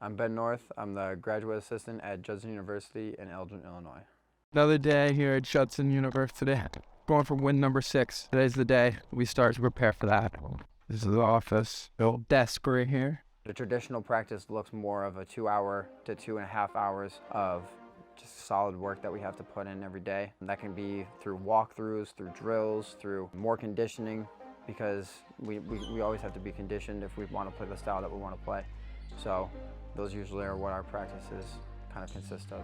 I'm Ben North. I'm the graduate assistant at Judson University in Elgin, Illinois. Another day here at Judson University. Going for win number 6. Today's the day we start to prepare for that. This is the office. Little desk right here. The traditional practice looks more of a 2 hour to 2.5 hours of just solid work that we have to put in every day. And that can be through walkthroughs, through drills, through more conditioning, because we always have to be conditioned if we want to play the style that we want to play. So those usually are what our practices kind of consist of.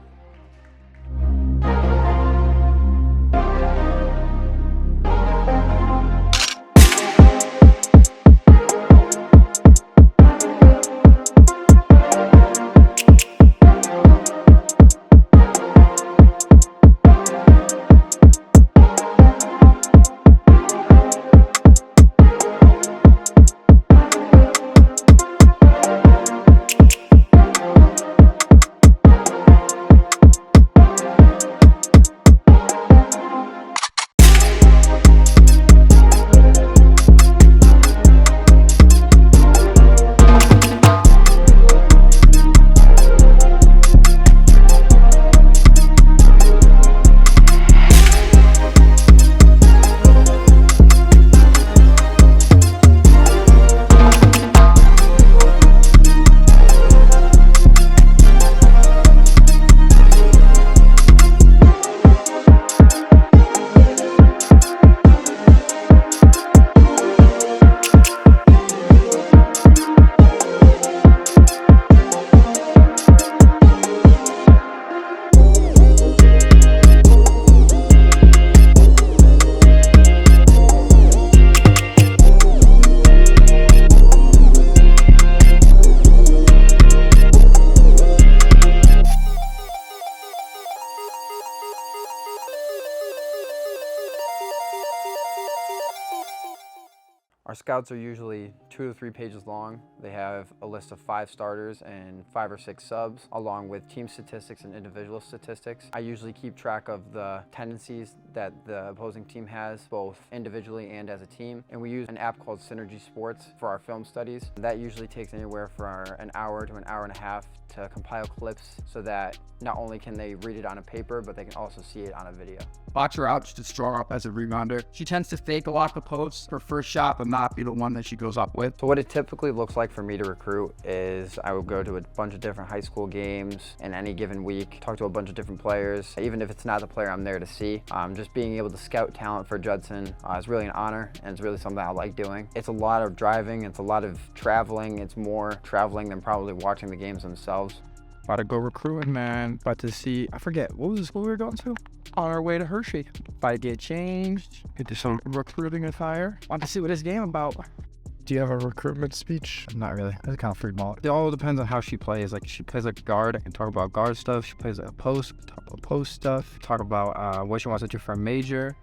Our scouts are usually 2 to 3 pages long. They have a list of 5 starters and 5 or 6 subs, along with team statistics and individual statistics. I usually keep track of the tendencies that the opposing team has, both individually and as a team. And we use an app called Synergy Sports for our film studies. That usually takes anywhere from an hour to an hour and a half to compile clips so that not only can they read it on a paper, but they can also see it on a video. Box her out, she's strong up as a rebounder. She tends to fake a lot of posts her first shot, but not be the one that she goes up with. So what it typically looks like for me to recruit is I would go to a bunch of different high school games in any given week, talk to a bunch of different players, even if it's not the player I'm there to see. Just being able to scout talent for Judson is really an honor, and it's really something I like doing. It's a lot of driving, it's a lot of traveling. It's more traveling than probably watching the games themselves. About to go recruiting, man. About to see, I forget, what was the school we were going to? On our way to Hershey. About to get changed, get to some recruiting attire. Want to see what this game about. Do you have a recruitment speech? Not really. That's kind of free ball. It all depends on how she plays. Like, she plays like a guard, I can talk about guard stuff. She plays like a post, talk about post stuff. Talk about what she wants to do for a major,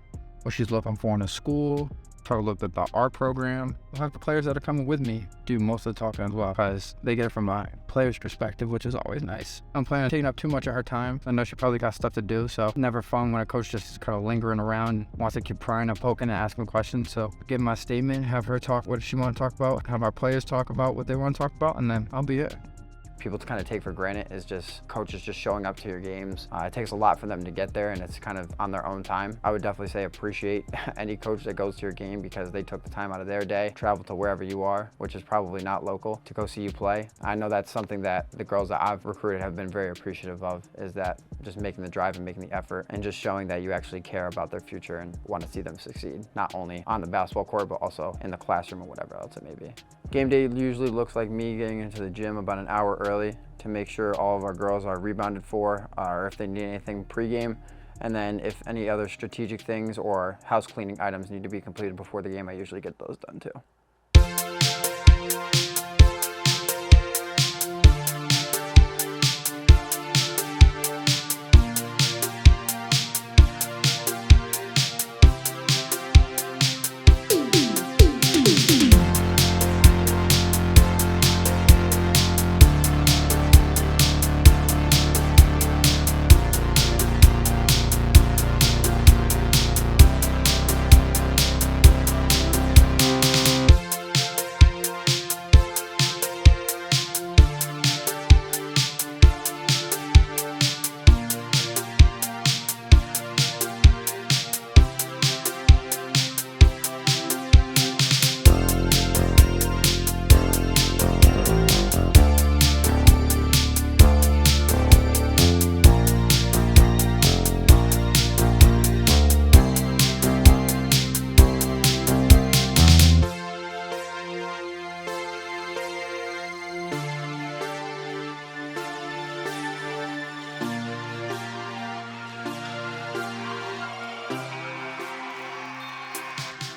what she's looking for in a school. Talk a little bit about our program. I'll have the players that are coming with me do most of the talking as well, because they get it from my player's perspective, which is always nice. I'm planning on taking up too much of her time. I know she probably got stuff to do, so never fun when a coach just kind of lingering around, wants to keep prying and poking and asking questions. So give my statement, have her talk what she want to talk about, have our players talk about what they want to talk about, and then I'll be it. People to kind of take for granted is just coaches just showing up to your games. It takes a lot for them to get there, and it's kind of on their own time. I would definitely say appreciate any coach that goes to your game, because they took the time out of their day, travel to wherever you are, which is probably not local, to go see you play. I know that's something that the girls that I've recruited have been very appreciative of, is that just making the drive and making the effort and just showing that you actually care about their future and want to see them succeed, not only on the basketball court, but also in the classroom or whatever else it may be. Game day usually looks like me getting into the gym about an hour early to make sure all of our girls are rebounded for, or if they need anything pregame. And then if any other strategic things or house cleaning items need to be completed before the game, I usually get those done too.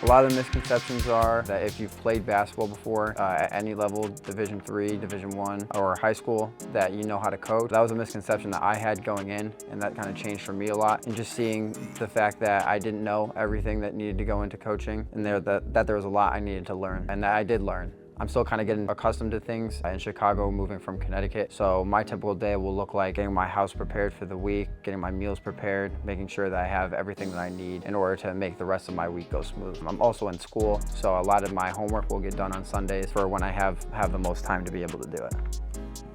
A lot of the misconceptions are that if you've played basketball before at any level, Division III, Division I, or high school, that you know how to coach. That was a misconception that I had going in, and that kind of changed for me a lot. And just seeing the fact that I didn't know everything that needed to go into coaching, and that there was a lot I needed to learn, and that I did learn. I'm still kind of getting accustomed to things in Chicago, moving from Connecticut. So my typical day will look like getting my house prepared for the week, getting my meals prepared, making sure that I have everything that I need in order to make the rest of my week go smooth. I'm also in school, so a lot of my homework will get done on Sundays for when I have the most time to be able to do it.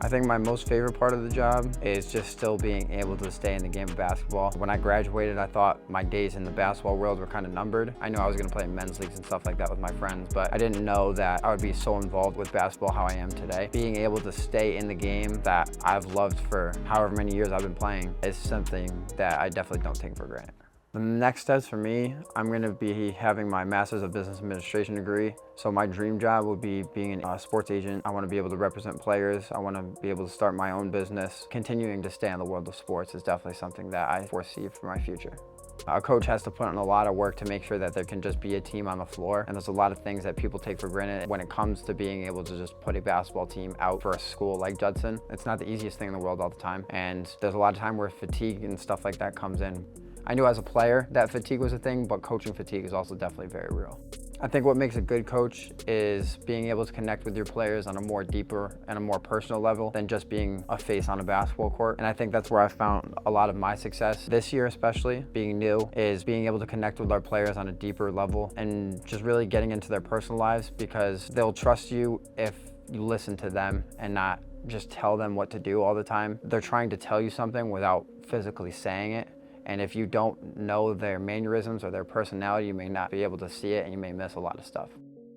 I think my most favorite part of the job is just still being able to stay in the game of basketball. When I graduated, I thought my days in the basketball world were kind of numbered. I knew I was going to play in men's leagues and stuff like that with my friends, but I didn't know that I would be so involved with basketball how I am today. Being able to stay in the game that I've loved for however many years I've been playing is something that I definitely don't take for granted. The next steps for me, I'm going to be having my Master's of Business Administration degree. So my dream job would be being a sports agent. I want to be able to represent players. I want to be able to start my own business. Continuing to stay in the world of sports is definitely something that I foresee for my future. A coach has to put in a lot of work to make sure that there can just be a team on the floor. And there's a lot of things that people take for granted when it comes to being able to just put a basketball team out for a school like Judson. It's not the easiest thing in the world all the time. And there's a lot of time where fatigue and stuff like that comes in. I knew as a player that fatigue was a thing, but coaching fatigue is also definitely very real. I think what makes a good coach is being able to connect with your players on a more deeper and a more personal level than just being a face on a basketball court. And I think that's where I found a lot of my success this year, especially being new, is being able to connect with our players on a deeper level and just really getting into their personal lives, because they'll trust you if you listen to them and not just tell them what to do all the time. They're trying to tell you something without physically saying it. And if you don't know their mannerisms or their personality, you may not be able to see it and you may miss a lot of stuff.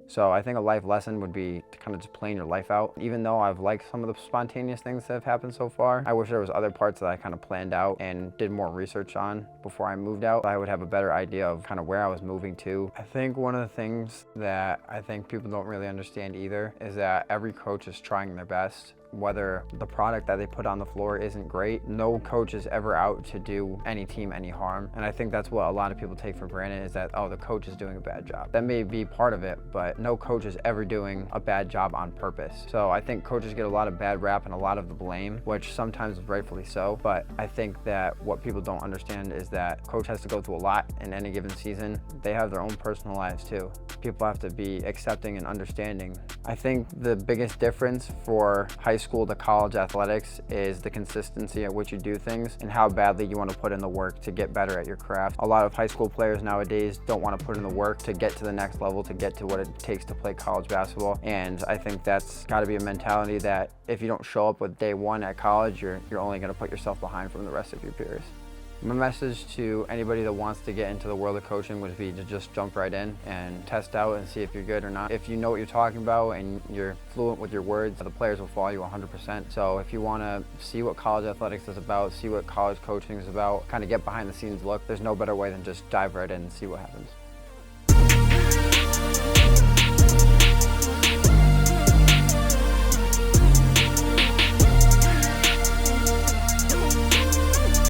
So I think a life lesson would be to kind of just plan your life out. Even though I've liked some of the spontaneous things that have happened so far, I wish there was other parts that I kind of planned out and did more research on before I moved out. I would have a better idea of kind of where I was moving to. I think one of the things that I think people don't really understand either is that every coach is trying their best. Whether the product that they put on the floor isn't great, no coach is ever out to do any team any harm. And I think that's what a lot of people take for granted, is that, oh, the coach is doing a bad job. That may be part of it, but no coach is ever doing a bad job on purpose. So I think coaches get a lot of bad rap and a lot of the blame, which sometimes is rightfully so. But I think that what people don't understand is that coach has to go through a lot in any given season. They have their own personal lives too. People have to be accepting and understanding. I think the biggest difference for high school to college athletics is the consistency at which you do things and how badly you want to put in the work to get better at your craft. A lot of high school players nowadays don't want to put in the work to get to the next level, to get to what it takes to play college basketball. And I think that's got to be a mentality that if you don't show up with day one at college, you're only going to put yourself behind from the rest of your peers. My message to anybody that wants to get into the world of coaching would be to just jump right in and test out and see if you're good or not. If you know what you're talking about and you're fluent with your words, the players will follow you 100%. So if you want to see what college athletics is about, see what college coaching is about, kind of get behind the scenes look, there's no better way than just dive right in and see what happens.